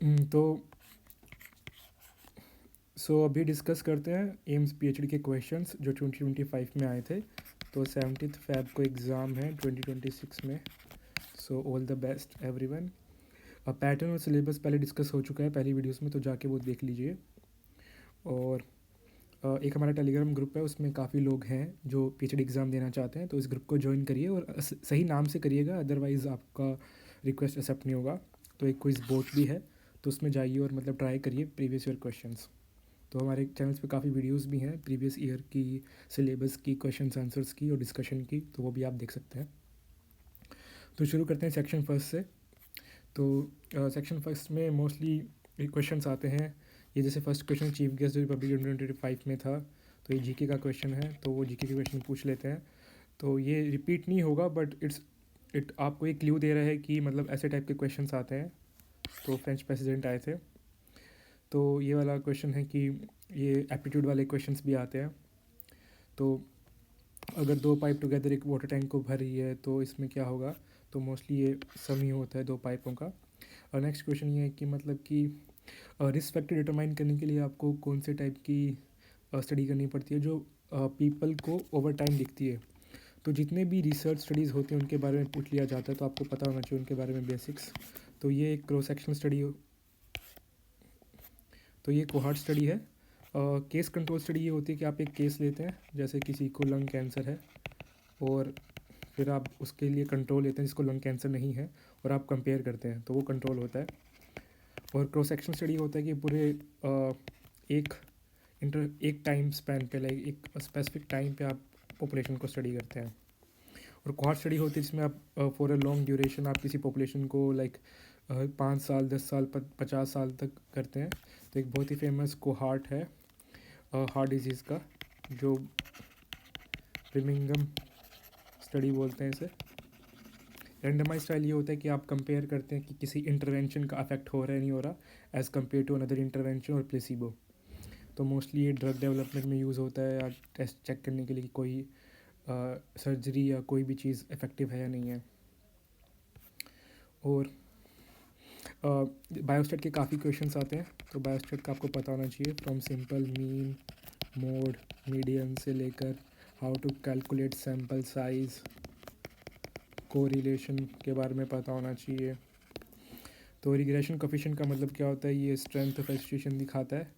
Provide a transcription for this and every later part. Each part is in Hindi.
तो अभी डिस्कस करते हैं एम्स पीएचडी के क्वेश्चंस जो 2025 में आए थे। तो 17 फ़ैब को एग्ज़ाम है 2026 में। So all the best everyone. Pattern और सिलेबस पहले डिस्कस हो चुका है पहली वीडियोस में, तो जाके वो देख लीजिए। और एक हमारा टेलीग्राम ग्रुप है, उसमें काफ़ी लोग हैं जो पीएचडी एग्ज़ाम देना चाहते हैं, तो इस ग्रुप को ज्वाइन करिए और सही नाम से करिएगा, अदरवाइज़ आपका रिक्वेस्ट एक्सेप्ट नहीं होगा। तो एक क्विज बोट भी है, तो उसमें जाइए और मतलब ट्राई करिए प्रीवियस ईयर क्वेश्चंस। तो हमारे चैनल्स पे काफ़ी वीडियोस भी हैं प्रीवियस ईयर की, सिलेबस की, क्वेश्चन आंसर्स की और डिस्कशन की, तो वो भी आप देख सकते हैं। तो शुरू करते हैं सेक्शन फर्स्ट से। तो सेक्शन फर्स्ट में मोस्टली क्वेश्चंस आते हैं। ये जैसे फर्स्ट क्वेश्चन चीफ गेस्ट जो रिपब्लिक 2025 में था, तो ये जीके का क्वेश्चन है, तो वो जीके के क्वेश्चन पूछ लेते हैं। तो ये रिपीट नहीं होगा, बट इट आपको एक क्ल्यू दे रहा है कि मतलब ऐसे टाइप के क्वेश्चंस आते हैं। तो फ्रेंच प्रेसिडेंट आए थे, तो ये वाला क्वेश्चन है कि ये एप्टीट्यूड वाले क्वेश्चंस भी आते हैं। तो अगर दो पाइप टुगेदर एक वाटर टैंक को भर रही है तो इसमें क्या होगा, तो मोस्टली ये सम ही होता है दो पाइपों का। और नेक्स्ट क्वेश्चन ये है कि मतलब कि रिस्क फैक्टर डिटरमाइन करने के लिए आपको कौन से टाइप की स्टडी करनी पड़ती है जो पीपल को ओवर टाइम दिखती है। तो जितने भी रिसर्च स्टडीज़ होती हैं उनके बारे में पूछ लिया जाता है, तो आपको पता होना चाहिए उनके बारे में बेसिक्स। तो ये एक क्रॉस सेक्शनल स्टडी, तो ये कोहार्ट स्टडी है। केस कंट्रोल स्टडी ये होती है कि आप एक केस लेते हैं, जैसे किसी को लंग कैंसर है, और फिर आप उसके लिए कंट्रोल लेते हैं जिसको लंग कैंसर नहीं है, और आप कंपेयर करते हैं, तो वो कंट्रोल होता है। और क्रॉस सेक्शन स्टडी होता है कि पूरे एक एक टाइम स्पैन पे, लाइक एक स्पेसिफिक टाइम पे आप पॉपुलेशन को स्टडी करते हैं। और कोहार्ट स्टडी होती है जिसमें आप फॉर अ लॉन्ग ड्यूरेशन आप किसी पॉपुलेशन को लाइक 5 साल 10 साल 50 साल तक करते हैं। तो एक बहुत ही फेमस कोहार्ट है हार्ट डिजीज़ का, जो ब्रिमिंगम स्टडी बोलते हैं इसे। रेंडमाइज स्टाइल ये होता है कि आप कंपेयर करते हैं कि किसी इंटरवेंशन का अफेक्ट हो रहा है नहीं हो रहा as compare to another intervention और प्लेसिबो। तो मोस्टली ये ड्रग डेवलपमेंट में यूज़ होता है, या टेस्ट चेक करने के लिए कि कोई सर्जरी या कोई भी चीज़ इफ़ेक्टिव है या नहीं है। और बायोस्टेट के काफ़ी क्वेश्चंस आते हैं, तो बायोस्टेट का आपको पता होना चाहिए, from simple, mean, mode, median से लेकर how to calculate sample size, correlation के बारे में पता होना चाहिए। तो रिग्रेशन कोफिशिएंट का मतलब क्या होता है, ये स्ट्रेंथ ऑफ एस्टिएशन दिखाता है,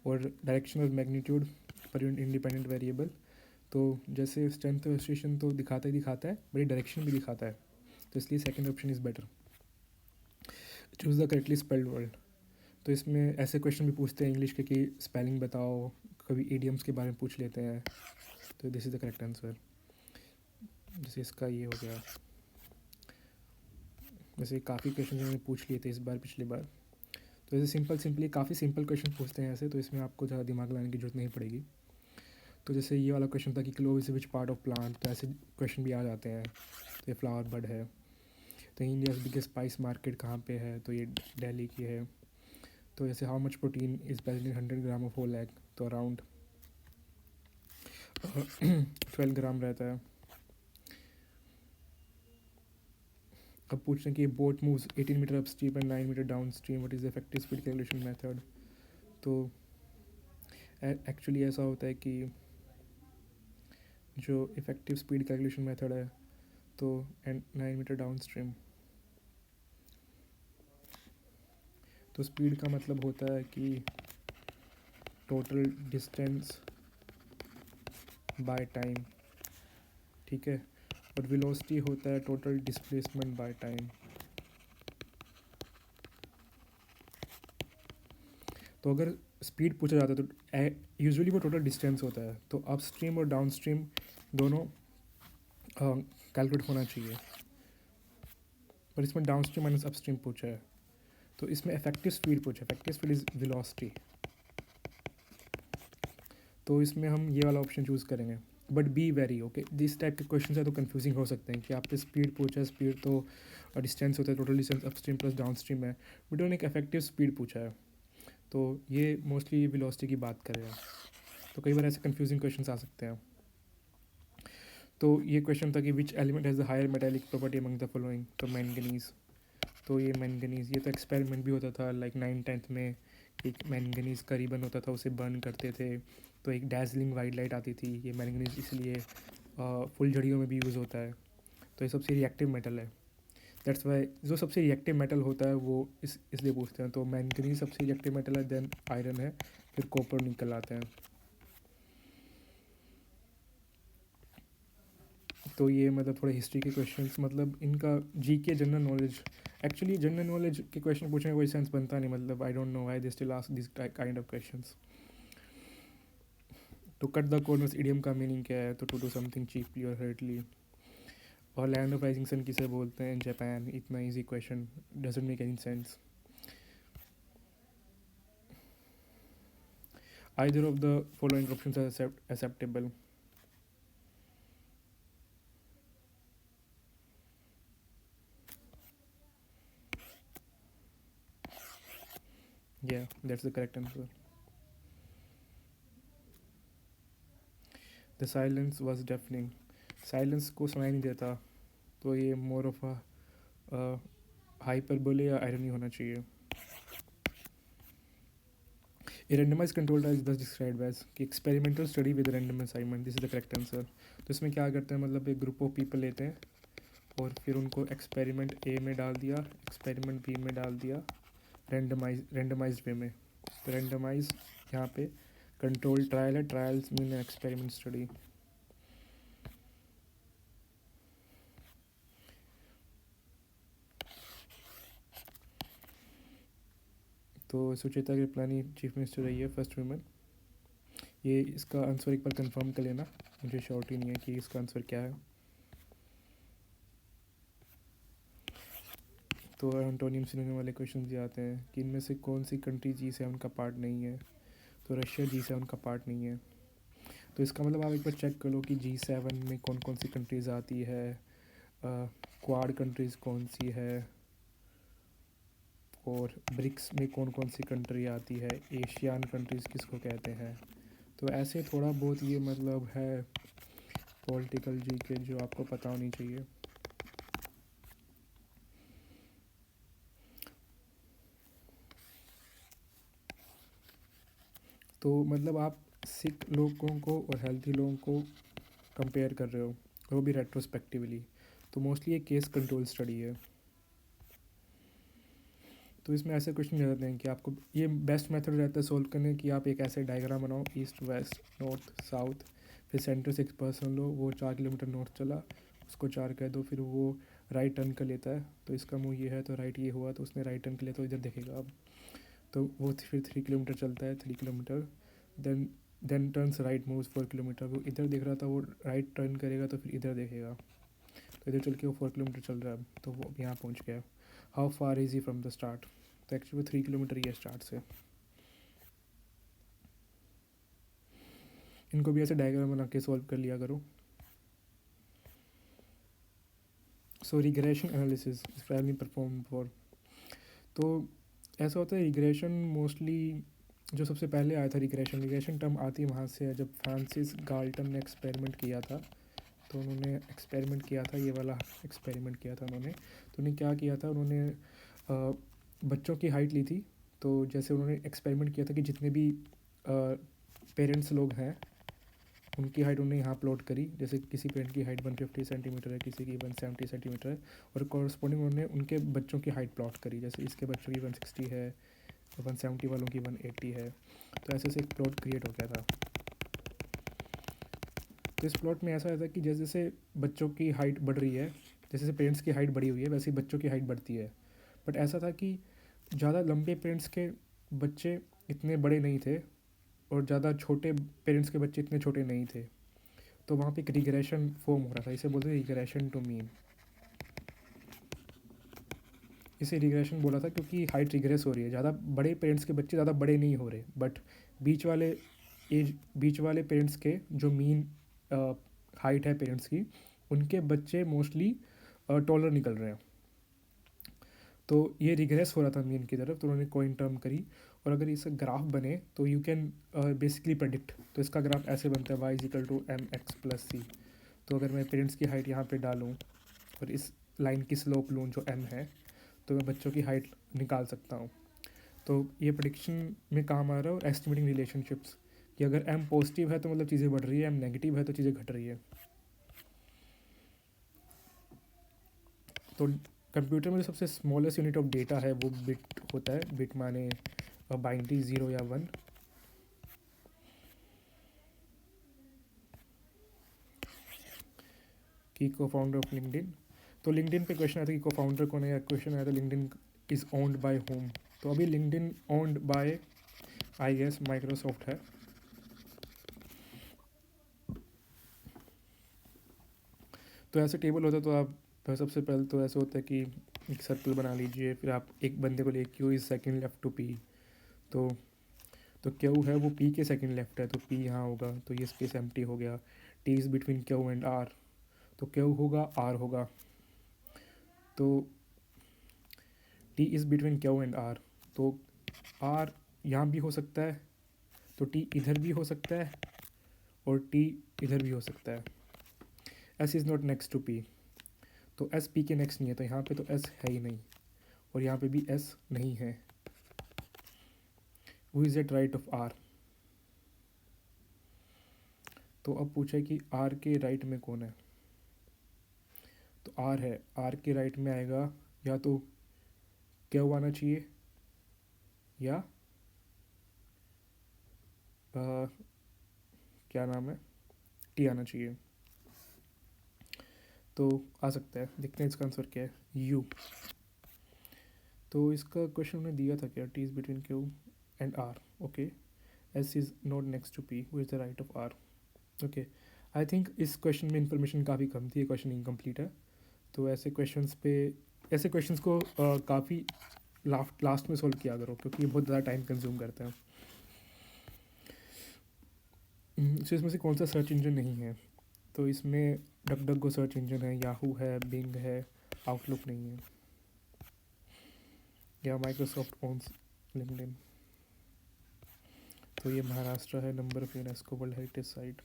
और डायरेक्शन और मैग्नीट्यूड पर इंडिपेंडेंट वेरिएबल। तो जैसे स्ट्रेंथ ऑफ एस्टिएशन तो दिखाता है, बड़ी डायरेक्शन भी दिखाता है, तो इसलिए second option is better. Choose the correctly spelled word. तो इसमें ऐसे क्वेश्चन भी पूछते हैं इंग्लिश के कि स्पेलिंग बताओ, कभी ईडियम्स के बारे में पूछ लेते हैं, तो this is the correct answer. जैसे इसका ये हो गया, वैसे काफ़ी क्वेश्चन मैंने पूछ लिए थे इस बार, पिछली बार। तो ऐसे सिंपली काफ़ी सिंपल क्वेश्चन पूछते हैं ऐसे, तो इसमें आपको ज़्यादा दिमाग लगाने की जरूरत नहीं पड़ेगी। तो जैसे ये वाला क्वेश्चन था कि clove is which part of plant, तो ऐसे क्वेश्चन भी आ जाते हैं। तो ये फ्लावर बड है। तो इंडिया बिगेस्ट स्पाइस मार्केट कहाँ पे है, तो ये दिल्ली की है। तो जैसे how much protein is present in 100 gram of whole egg, तो अराउंड 12 ग्राम रहता है। अब पूछ रहे हैं कि boat moves 18 metre upstream and 9 metre downstream, what is effective speed calculation method. तो एक्चुअली ऐसा होता है कि जो इफेक्टिव स्पीड कैलकुलेशन मेथड है, तो 9 मीटर डाउन स्ट्रीम, तो स्पीड का मतलब होता है कि टोटल डिस्टेंस बाय टाइम, ठीक है। और वेलोसिटी होता है टोटल डिस्प्लेसमेंट बाय टाइम। तो अगर स्पीड पूछा जाता है तो यूजुअली वो टोटल डिस्टेंस होता है, तो अप स्ट्रीम और डाउन स्ट्रीम दोनों कैलकुलेट होना चाहिए, पर इसमें down stream minus up stream पूछा है। तो इसमें इफेक्टिव स्पीड पूछा है, इफेक्टिव स्पीड इज़ वेलोसिटी, तो इसमें हम ये वाला ऑप्शन चूज़ करेंगे। But be very okay, this type के क्वेश्चन है तो कंफ्यूजिंग हो सकते हैं कि आपने स्पीड पूछा है, स्पीड तो डिस्टेंस होता है, total distance up stream plus down stream है, बट उन्होंने एक इफेक्टिव स्पीड पूछा है, तो ये मोस्टली वेलोसिटी की बात करेगा। तो कई बार ऐसे कंफ्यूजिंग क्वेश्चन आ सकते हैं। तो ये क्वेश्चन था कि which element has the higher metallic property among the following, तो मैंगनीज। तो ये मैंगनीज़, ये तो एक्सपेरिमेंट भी होता था लाइक 9th-10th में, एक मैंगनीज़ का रिबन होता था, उसे बर्न करते थे तो एक डैजलिंग वाइट लाइट आती थी। ये मैंगनीज़ इसलिए फुलझड़ियों में भी यूज़ होता है। तो ये सबसे रिएक्टिव मेटल है, दैट्स वाई जो सबसे रिएक्टिव मेटल होता है वो इसलिए पूछते हैं। तो मैंगनीज सबसे रिएक्टिव मेटल है, देन आयरन है, फिर कॉपर निकल आते हैं। तो ये मतलब थोड़े हिस्ट्री के क्वेश्चंस, मतलब इनका GK general knowledge, actually general knowledge के क्वेश्चन पूछने का कोई सेंस बनता नहीं, मतलब I don't know why they still ask this kind of questions. तो कट द कॉर्नर्स इडियम का मीनिंग क्या है? तो टू डू समथिंग चीपली और हर्टली। और लैंड ऑफ राइजिंग सन किसे बोलते हैं? जापान। इतना easy question, doesn't make any sense. Either of the following options are acceptable. Yeah, that's the correct answer. The silence was deafening. Silence को सुनाई नहीं देता, तो ये मोर ऑफ अ हाइपरबोले या आयरनी होना चाहिए। A randomized control trial is thus described as कि experimental study with random assignment, this is the correct answer। तो इसमें क्या करते हैं, मतलब एक ग्रुप ऑफ पीपल लेते हैं और फिर उनको एक्सपेरिमेंट ए में डाल दिया, एक्सपेरिमेंट बी में डाल दिया, रेंडमाइज्ड वे में। तो रेंडमाइज यहाँ पे कंट्रोल ट्रायल है, ट्रायल्स मीन एक्सपेरिमेंट स्टडी। तो सुचेता कृपलानी चीफ मिनिस्टर रही है, फर्स्ट वुमेन। ये इसका आंसर एक बार कंफर्म कर लेना, मुझे श्योरिटी नहीं है कि इसका आंसर क्या है। तो एंटोनियम सिनोनिम वाले क्वेश्चन भी आते हैं कि इनमें से कौन सी कंट्री G7 का पार्ट नहीं है? तो रशिया G7 का पार्ट नहीं है। तो इसका मतलब आप एक बार चेक कर लो कि G7 में कौन कौन सी कंट्रीज़ आती है, क्वाड कंट्रीज़ कौन सी है, और ब्रिक्स में कौन कौन सी कंट्री आती है, एशियान कंट्रीज़ किसको कहते हैं। तो ऐसे थोड़ा बहुत ये मतलब है पॉलिटिकल जी के जो आपको पता होनी चाहिए। तो मतलब आप सिक लोगों को और हेल्थी लोगों को कंपेयर कर रहे हो, वो भी रेट्रोस्पेक्टिवली। तो मोस्टली ये केस कंट्रोल स्टडी है। तो इसमें ऐसे क्वेश्चन रहते हैं कि आपको ये बेस्ट मेथड रहता है सोल्व करने की, आप एक ऐसे डायग्राम बनाओ, ईस्ट वेस्ट नॉर्थ साउथ, फिर सेंटर से एक पर्सन लो, वो 4 किलोमीटर नॉर्थ चला, उसको 4 कह दो, फिर वो राइट टर्न कर लेता है, तो इसका मुँह ये है तो राइट ये हुआ, तो उसने राइट टर्न कर लिया तो इधर देखेगा अब। तो वो फिर 3 किलोमीटर चलता है, 3 kilometre, then turns right, moves 4 kilometre. वो इधर देख रहा था, वो राइट टर्न करेगा तो फिर इधर देखेगा, तो इधर चल के वो 4 किलोमीटर चल रहा है, तो वो अब यहाँ पहुँच गया। How far is he from the start? तो एक्चुअली वो 3 किलोमीटर ही है स्टार्ट से। इनको भी ऐसे डायग्राम बना के सॉल्व कर लिया करो। So regression analysis is primarily perform for. तो ऐसा होता है रिग्रेशन मोस्टली, जो सबसे पहले आया था रिग्रेशन टर्म आती है वहाँ से है, जब फ्रांसिस गाल्टन ने एक्सपेरिमेंट किया था। तो उन्होंने एक्सपेरिमेंट किया था, ये वाला एक्सपेरिमेंट किया था उन्होंने। तो उन्होंने क्या किया था, उन्होंने बच्चों की हाइट ली थी। तो जैसे उन्होंने एक्सपेरिमेंट किया था कि जितने भी पेरेंट्स लोग हैं उनकी हाइट उन्होंने यहाँ प्लॉट करी। जैसे किसी पेरेंट की हाइट 150 सेंटीमीटर है, किसी की 170 सेंटीमीटर है, और कॉरस्पॉन्डिंग उन्होंने उनके बच्चों की हाइट प्लॉट करी। जैसे इसके बच्चों की 160 है, 170 वालों की 180 है। तो ऐसे से एक प्लॉट क्रिएट हो गया था। तो इस प्लॉट में ऐसा रहता है कि जैसे जैसे बच्चों की हाइट बढ़ रही है, जैसे जैसे पेरेंट्स की हाइट बढ़ी हुई है, वैसे ही बच्चों की हाइट बढ़ती है। बट ऐसा था कि ज़्यादा लंबे पेरेंट्स के बच्चे इतने बड़े नहीं थे, और ज़्यादा छोटे पेरेंट्स के बच्चे इतने छोटे नहीं थे। तो वहाँ पे एक रिग्रेशन फॉर्म हो रहा था, इसे बोलते हैं रिग्रेशन टू मीन। इसे रिग्रेशन बोला था क्योंकि हाइट रिग्रेस हो रही है, ज़्यादा बड़े पेरेंट्स के बच्चे ज़्यादा बड़े नहीं हो रहे, बट बीच वाले पेरेंट्स के जो मीन हाइट है पेरेंट्स की, उनके बच्चे मोस्टली टॉलर निकल रहे हैं। तो ये रिग्रेस हो रहा था मीन की तरफ, तो उन्होंने कोइन टर्म करी। और अगर इसका ग्राफ बने तो यू कैन बेसिकली प्रेडिक्ट। तो इसका ग्राफ ऐसे बनता है, y=mx+c। तो अगर मैं पेरेंट्स की हाइट यहाँ पे डालूँ और इस लाइन की स्लोप लूँ जो m है, तो मैं बच्चों की हाइट निकाल सकता हूँ। तो ये प्रेडिक्शन में काम आ रहा है। और एस्टिमेटिंग रिलेशनशिप्स कि अगर m पॉजिटिव है तो मतलब चीज़ें बढ़ रही है, m नेगेटिव है तो चीज़ें घट रही है। तो कंप्यूटर में जो सबसे स्मॉलेस्ट यूनिट ऑफ डेटा है वो बिट होता है। बिट माने बाइनरी 0 या 1। की को फाउंडर ऑफ लिंक्डइन। तो लिंक्डइन पे क्वेश्चन आया था कि को फाउंडर कौन है, या क्वेश्चन आया था LinkedIn is owned by home. तो अभी LinkedIn owned by I guess Microsoft है। तो ऐसे टेबल होता है तो आप सबसे पहले तो ऐसे होता है कि एक सर्कल बना लीजिए, फिर आप एक बंदे को ले Q is second left to P. तो क्यू है वो पी के सेकंड लेफ्ट है, तो पी यहाँ होगा, तो ये स्पेस एम्प्टी हो गया। T is between Q and R, तो क्यू होगा आर होगा। तो T is between Q and R, तो आर यहाँ भी हो सकता है, तो टी इधर भी हो सकता है और टी इधर भी हो सकता है। S is not next to P, तो एस पी के नेक्स्ट नहीं है, तो यहाँ पे तो एस है ही नहीं और यहाँ पे भी एस नहीं है। Who is at right of R. तो अब पूछा है कि आर के राइट में कौन है, तो आर है। आर के राइट में आएगा या तो क्यू आना चाहिए या क्या नाम है, टी आना चाहिए। तो आ सकता है, देखते हैं इसका आंसर क्या है, यू। तो इसका क्वेश्चन उन्होंने दिया था क्या, T is between Q and R, okay. S is not next to P, who is the right of R, okay. I think इस क्वेश्चन में इंफॉर्मेशन काफ़ी कम थी, ये क्वेश्चन इनकम्प्लीट है। तो ऐसे क्वेश्चंस को काफ़ी लास्ट में सॉल्व किया करो, क्योंकि ये बहुत ज़्यादा टाइम कंज्यूम करते हैं। सो इसमें से कौन सा सर्च इंजन नहीं है, तो इसमें डक सर्च इंजन है, याहू है, बिंग है, आउटलुक नहीं है, या माइक्रोसॉफ्ट ओन्स लिंक्डइन। तो ये महाराष्ट्र है, number of UNESCO world heritage site.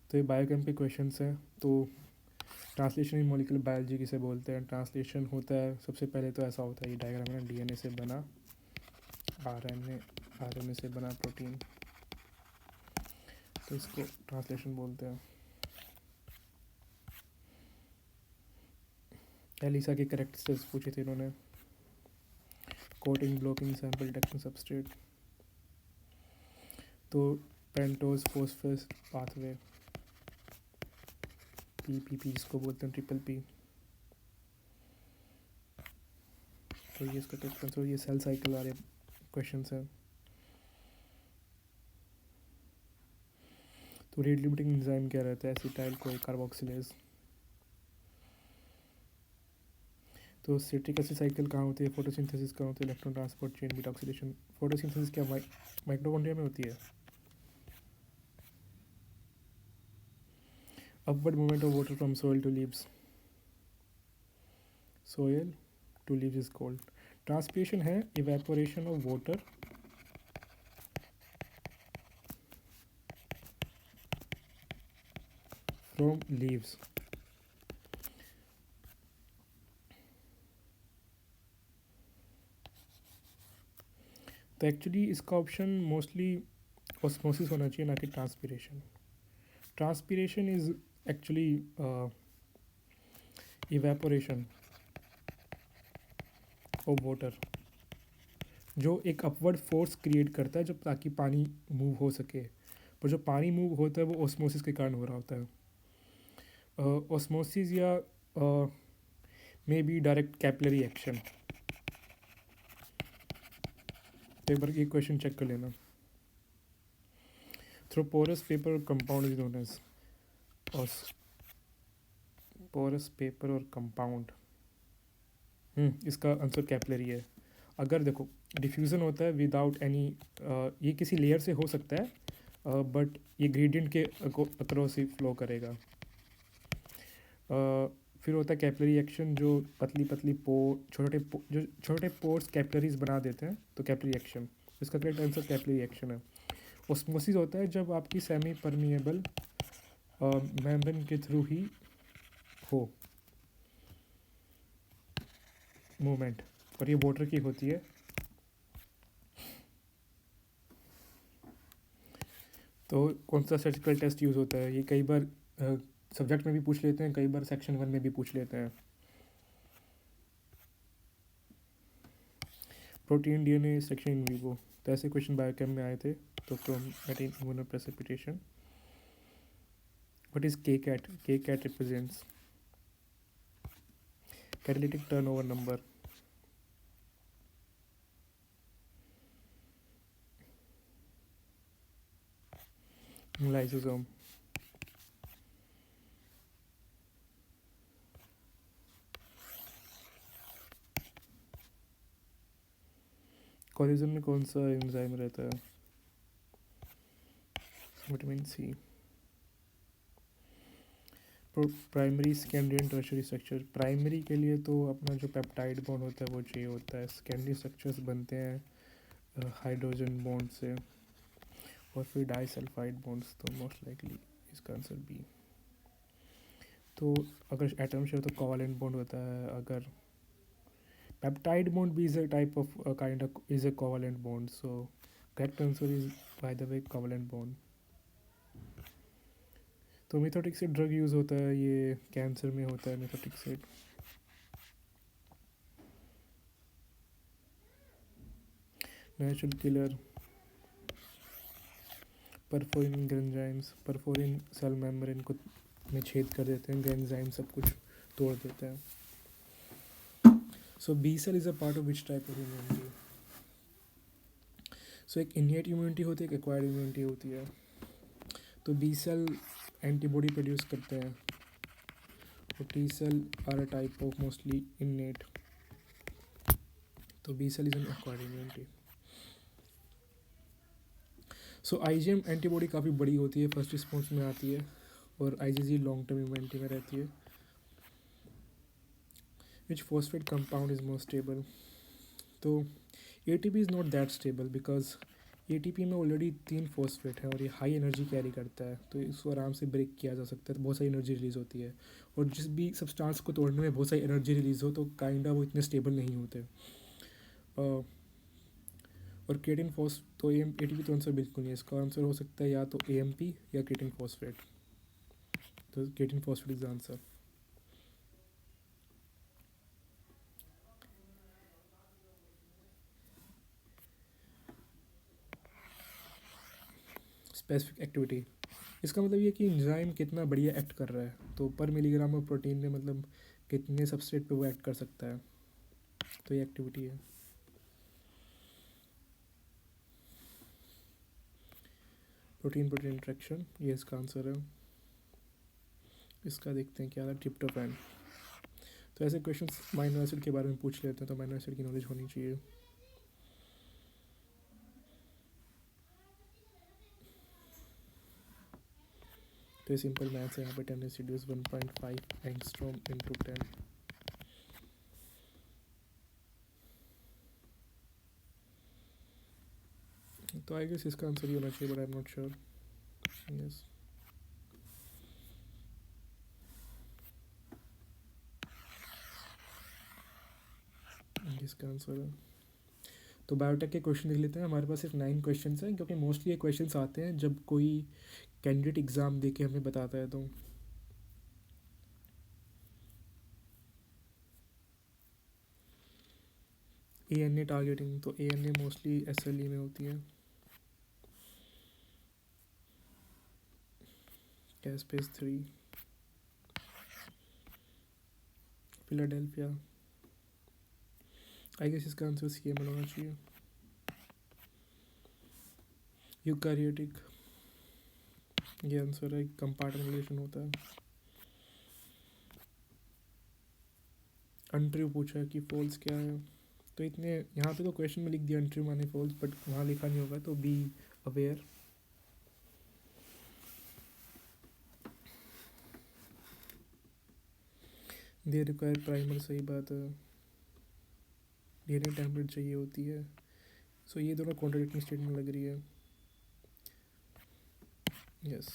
तो ये बायोकेम पे क्वेश्चन हैं। तो ट्रांसलेशन इन मॉलिक्यूलर बायोलॉजी किसे बोलते हैं, ट्रांसलेशन होता है सबसे पहले तो ऐसा होता है, ये डायग्राम है, डीएनए से बना आरएनए से बना प्रोटीन, तो इसको ट्रांसलेशन बोलते हैं। एलिसा के करेक्टरिस्टिक्स पूछे थे इन्होंने, coating, blocking, sample detection, substrate. तो पेंटोज फॉस्फेट पाथवे, पीपीपी जिसको बोलते हैं, ट्रिपल पी। तो ये इसका करेक्ट आंसर, ये सेल साइकिल वाले क्वेश्चन हैं। तो रेट लिमिटिंग एंजाइम क्या रहता है, एसिटाइल कोई कार्बोक्सिलेज। तो सिट्रिक एसिड साइकिल कहाँ होती है, फोटोसिंथेसिस कहाँ होती है, electron transport chain, beta oxidation. Photosynthesis क्या माइटोकॉन्ड्रिया में होती है। Upward movement of water from soil to leaves, soil to leaves is called. Transpiration है evaporation of water from leaves. तो एक्चुअली इसका ऑप्शन मोस्टली ऑस्मोसिस होना चाहिए, ना कि transpiration. Transpiration is actually evaporation of water, जो एक अपवर्ड फोर्स क्रिएट करता है जब, ताकि पानी मूव हो सके। पर जो पानी मूव होता है वो ऑस्मोसिस के कारण हो रहा होता है। ऑस्मोसिस या may be direct capillary action. तो एक बार ये क्वेश्चन चेक कर लेना। Through porous paper compound is known as, porous paper और कंपाउंड, इसका आंसर कैपिलरी है। अगर देखो डिफ्यूज़न होता है विदाउट एनी, ये किसी लेयर से हो सकता है, बट ये ग्रेडियंट के अक्रॉस ही फ्लो करेगा। फिर होता है कैपिलरी एक्शन, जो पतली पतली जो छोटे पोर्स कैपिलरीज बना देते हैं, तो कैपिलरी एक्शन, इसका करेक्ट आंसर कैपिलरी एक्शन है। ऑस्मोसिस होता है जब आपकी सेमी परमिएबल मेम्ब्रेन के थ्रू ही हो। मूवमेंट, और ये वाटर की होती है। तो कौन सा स्टैटिस्टिकल टेस्ट यूज़ होता है, ये कई बार सब्जेक्ट में भी पूछ लेते हैं, कई बार सेक्शन 1 में भी पूछ लेते हैं। Protein DNA section in vivo, तो ऐसे क्वेश्चन बायोकेम में आए थे। तो from eighteen immunoprecipitation, what is K cat? K cat represents catalytic turnover number. Lysosome, collagen में कौन सा एंजाइम रहता है? Vitamin C. Primary, secondary and tertiary structure, primary के लिए तो अपना जो पेप्टाइड बॉन्ड होता है वो चाहिए होता है। सेकेंडरी स्ट्रक्चर्स बनते हैं हाइड्रोजन बॉन्ड से, और फिर डाइसल्फाइड बॉन्ड्स, तो मोस्ट लाइकली इसका आंसर बी। तो अगर एटम शेयर तो कोवेलेंट बॉन्ड होता है, अगर पेप्टाइड बॉन्ड भी is a type of kind of is a covalent bond, so correct answer is by the way covalent bond. तो मेथोट्रेक्सेट ड्रग यूज़ होता है, ये कैंसर में होता है methotrexate. Natural killer, perforin granzymes, perforin cell membrane को में छेद कर देते हैं, ग्रेंजाइम सब कुछ तोड़ देते हैं। So B cell is a part of which type of immunity? So एक इनिएट इम्यूनिटी होती है, एक एक्वायर्ड इम्यूनिटी होती है। तो बी सेल एंटीबॉडी प्रोड्यूस करते हैं, और T cell are a type of mostly innate. तो B cell is an acquired immunity. So IgM antibody काफ़ी बड़ी होती है, फर्स्ट रिस्पॉन्स में आती है, और आईजीजी लॉन्ग टर्म इम्यूनिटी में रहती है। Which phosphate compound is most stable? तो ATP is not that stable, because ATP में ऑलरेडी 3 फॉस्फेट है और ये हाई एनर्जी कैरी करता है, तो इसको आराम से ब्रेक किया जा सकता है, तो बहुत सारी एनर्जी रिलीज़ होती है। और जिस भी सब्सटेंस को तोड़ने में बहुत सारी एनर्जी रिलीज़ हो, तो काइंड वो इतने स्टेबल नहीं होते। और केटिन फॉस, तो एटीपी तो आंसर बिल्कुल नहीं है, इसका आंसर हो सकता है या तो एएमपी या केटिन फॉस्फेट। तो creatine phosphate is the answer. Specific activity, इसका मतलब ये कि एंजाइम कितना बढ़िया एक्ट कर रहा है, तो पर मिलीग्राम ऑफ प्रोटीन में मतलब कितने सबस्ट्रेट पे वो एक्ट कर सकता है, तो ये एक्टिविटी है। प्रोटीन प्रोटीन इंट्रैक्शन, ये इसका आंसर है। इसका देखते हैं क्या था, ट्रिप्टोफैन। तो ऐसे क्वेश्चंस माइनो एसिड के बारे में पूछ लेते हैं, तो माइनो एसिड की नॉलेज होनी चाहिए। तो ये सिंपल मैथ्स है, यहाँ पे 10 रेसिड्यूज 1.5 एंगस्ट्रॉम इंटू 10। तो आई गेस इसका आंसर ही होना चाहिए, but I am not sure. Yes, इसका आंसर है। तो बायोटेक के क्वेश्चन देख लेते हैं। हमारे पास सिर्फ 9 क्वेश्चन हैं, क्योंकि मोस्टली ये क्वेश्चंस आते हैं जब कोई कैंडिडेट एग्ज़ाम दे के हमें बताता है। तो ANA टारगेटिंग, तो ANA मोस्टली SLE में होती है। कैस्पेस 3, फिलाडेल्फिया। आई गेस इसका आंसर CML होना चाहिए। यूकारियोटिक, ये आंसर है, कंपार्टमेंटेशन होता है। अनट्रू पूछा है कि फॉल्स क्या है, तो इतने यहाँ पे तो क्वेश्चन में लिख दिया अनट्रू माने फॉल्स, बट वहाँ लिखा नहीं होगा, तो be aware. They require primer, सही बात है, DNA टैबलेट चाहिए होती है। सो ये दोनों कॉन्ट्राडिक्टिंग स्टेटमेंट लग रही है। Yes,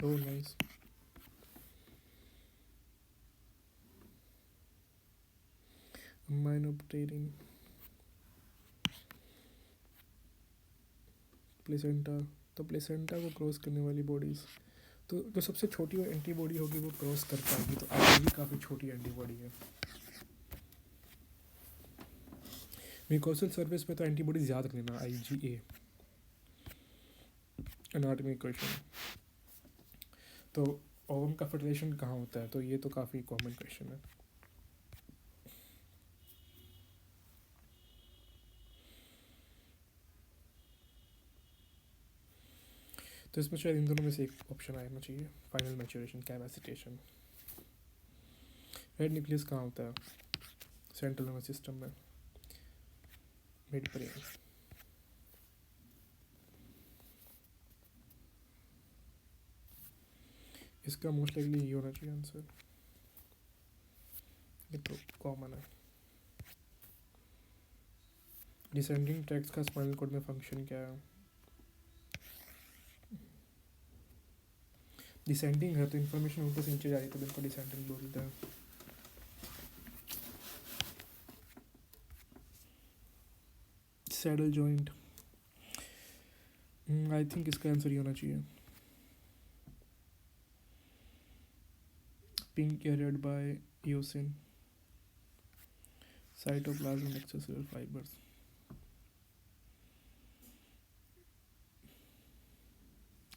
oh nice. Minopterin, placenta. तो प्लेसेंटा को क्रॉस करने वाली बॉडीज़, तो जो सबसे छोटी एंटीबॉडी होगी वो क्रॉस कर पाएगी, तो आईजीजी काफ़ी छोटी एंटीबॉडी है। म्यूकोसल सर्विस पे तो एंटीबॉडीज याद रखना, IgA। एनाटॉमी क्वेश्चन, तो ओवम का फर्टिलाइजेशन कहाँ होता है, तो ये तो काफ़ी कॉमन क्वेश्चन है। तो इसमें शायद इन दोनों में से एक ऑप्शन आना चाहिए, final maturation, capacitation. Head nucleus कहाँ होता है, सेंट्रल नर्वस सिस्टम में, मिड ब्रेन। इसका मोस्ट लाइकली ये होना चाहिए आंसर, ये तो कॉमन है। डिसेंडिंग ट्रैक्स का स्पाइनल कॉर्ड में फंक्शन क्या है, डिसेंडिंग है तो इन्फॉर्मेशन ऊपर से नीचे जा रही है, तो बिल्कुल डिसेंडिंग बोलते हैं। सैडल जॉइंट, आई थिंक इसका आंसर ये होना चाहिए, pink carried by eosin, cytoplasm extracellular fibres.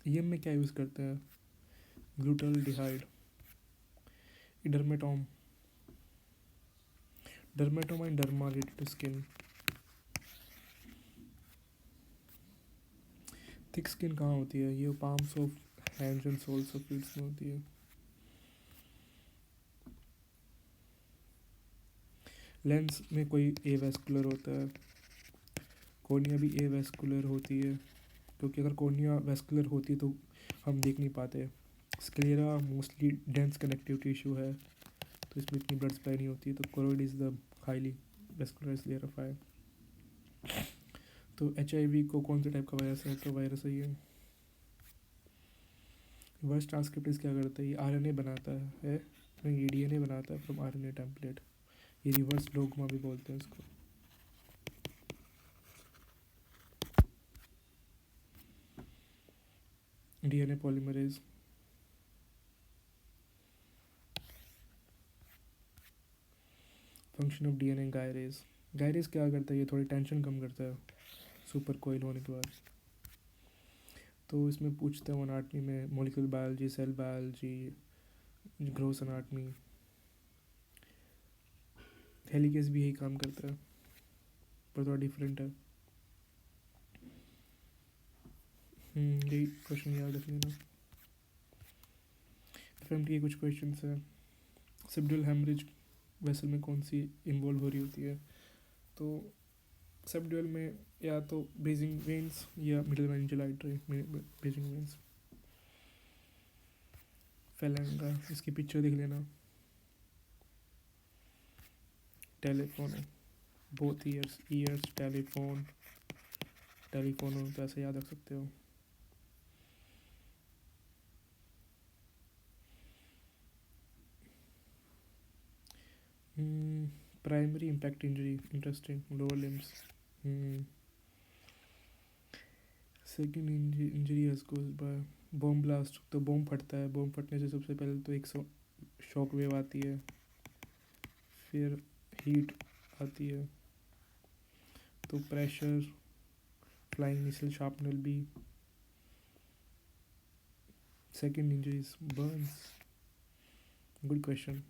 EM में क्या यूज़ करते हैं, glutaraldehyde, dermatome, dermatoma and derma related to skin. Thick skin कहाँ होती है, ये palms of hands and soles of feets में होती है। लेंस में कोई ए वेस्कुलर होता है, कॉर्निया भी ए वेस्कुलर होती है, क्योंकि अगर कॉर्निया वेस्कुलर होती तो हम देख नहीं पाते। Sclera mostly dense connective tissue है, तो इसमें इतनी ब्लड सप्लाई नहीं होती, तो choroid is the highly vascular sclerify. तो HIV को कौन से टाइप का वायरस है, तो वायरस है ये। रिवर्स ट्रांसक्रिप्टेज क्या करता है, ये RNA बनाता है, ये DNA बनाता है फ्रॉम RNA टेम्पलेट, ये रिवर्स डोग्मा भी बोलते हैं इसको। DNA polymerase, function of DNA gyrase, gyrase क्या करता है, ये थोड़ी टेंशन कम करता है सुपर कोइल होने के बाद। तो इसमें पूछते हैं अनाटमी में, molecular biology, cell biology, gross anatomy. Helicase भी यही काम करता है पर थोड़ा डिफरेंट है। यही क्वेश्चन याद रख लेना। FMT के कुछ क्वेश्चन हैं, सबड्यूल हेमरेज वेसल में कौन सी इन्वॉल्व हो रही होती है, तो सबड्यूल में या तो ब्रीजिंग वेन्स या middle meningeal artery, bridging veins. फेलेंगा, इसकी पिक्चर देख लेना। Telephone, both ears telephone, telephone हो तो ऐसे याद रख सकते हो। Primary impact injury, interesting, lower limbs. Second injury has caused by bomb blast, तो बॉम्ब फटता है, बॉम्ब फटने से सबसे पहले तो एक शॉक वेव आती है, फिर हीट आती है, तो pressure, flying missile, sharpener B. Second injuries, burns, good question,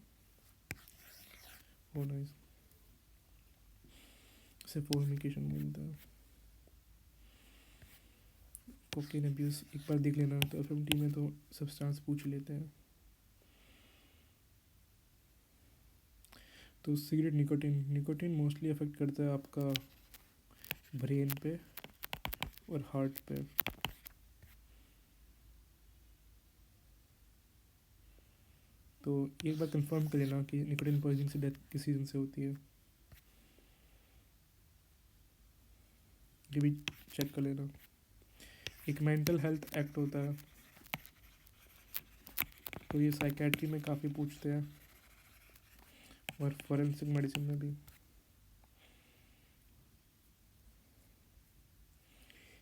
oh nice, से फॉर्मिकेशन बोलते हैं। कोकेन अब्यूज़ एक बार देख लेना, तो FMT में तो सब्सटेंस पूछ लेते हैं। तो cigarette, nicotine, nicotine mostly affect करता है आपका ब्रेन पे और हार्ट पे। तो एक बार कंफर्म कर लेना कि निकोटिन पॉइजनिंग से डेथ किस रीज़न से होती है, ये भी चेक कर लेना। एक मेंटल हेल्थ एक्ट होता है, तो ये साइकेट्री में काफ़ी पूछते हैं और फॉरेंसिक मेडिसिन में भी।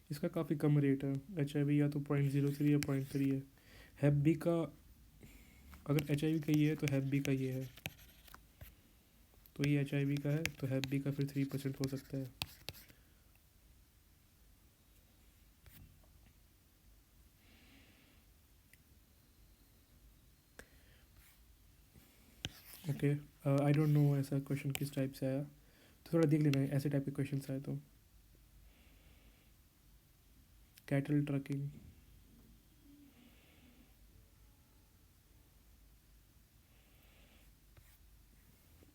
इसका काफ़ी कम रेट है। HIV या तो 0.03 या 0.3 है। हैप बी का, अगर HIV का ये है तो हैप बी का ये है, तो ये HIV का है तो हैप बी का फिर 3% हो सकता है। ओके, आई डोंट नो ऐसा क्वेश्चन किस टाइप से आया, तो थोड़ा देख लेना ऐसे टाइप के क्वेश्चन आए तो। कैटल ट्रकिंग,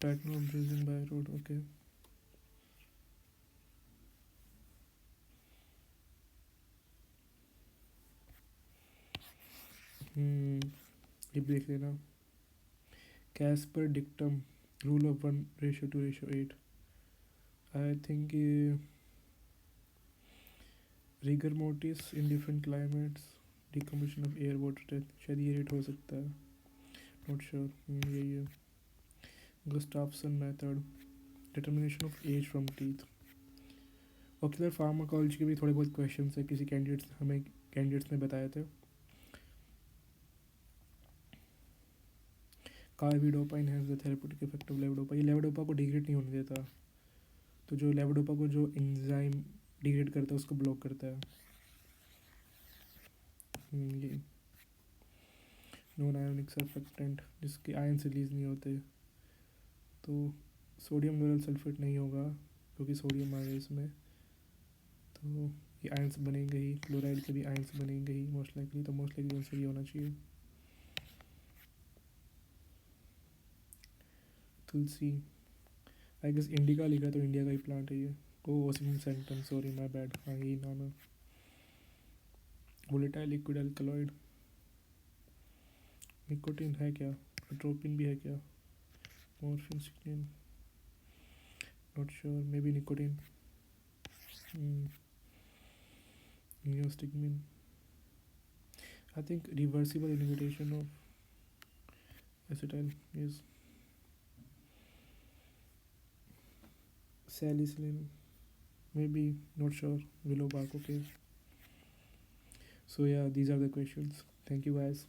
टाइटनो ब्रीजिंग बाय रोड, ओके। ये भी देख लेना। Casper dictum, rule of 1:2:8, I think ये rigor mortis in different climates, decomposition of air water death, शायद ये रेट हो सकता है, नॉट श्योर। यही है। Gustafson method, determination of age from teeth. Ocular pharmacology के भी थोड़े बहुत क्वेश्चन है, किसी कैंडिडेट्स ने बताए थे। Carbidopa has the therapeutic effect of levodopa, ये लेवोडोपा को डिग्रेड नहीं होने देता, तो जो लेवोडोपा को जो एंजाइम डिग्रेड करता है उसको ब्लॉक करता है। ये नॉन आयोनिक सरफेक्टेंट, जिसके आयन रिलीज नहीं होते, तो सोडियम लोरल सल्फेट नहीं होगा क्योंकि सोडियम आ गया इसमें, तो ये आयंस बनेंगे ही, क्लोराइड के भी आयंस बनेंगे ही मोस्ट लाइकली, तो मोस्ट लाइकली आंसर ये होना चाहिए। तुलसी, आई गेस इंडिका लिखा तो इंडिया का ही प्लांट है ये। ओ ओसिम सेंटम, सॉरी माय बैड, हाँ यही नाम है। वोलेटाइल लिक्विड अल्कलॉइड, निकोटीन है क्या, ट्रोपिन भी है क्या, मॉर्फिन, सिक्निन, not sure, maybe nicotine, neostigmine, I think reversible inhibition of acetyl is salicylene, maybe, not sure, willow bark, okay. So yeah, these are the questions. Thank you guys.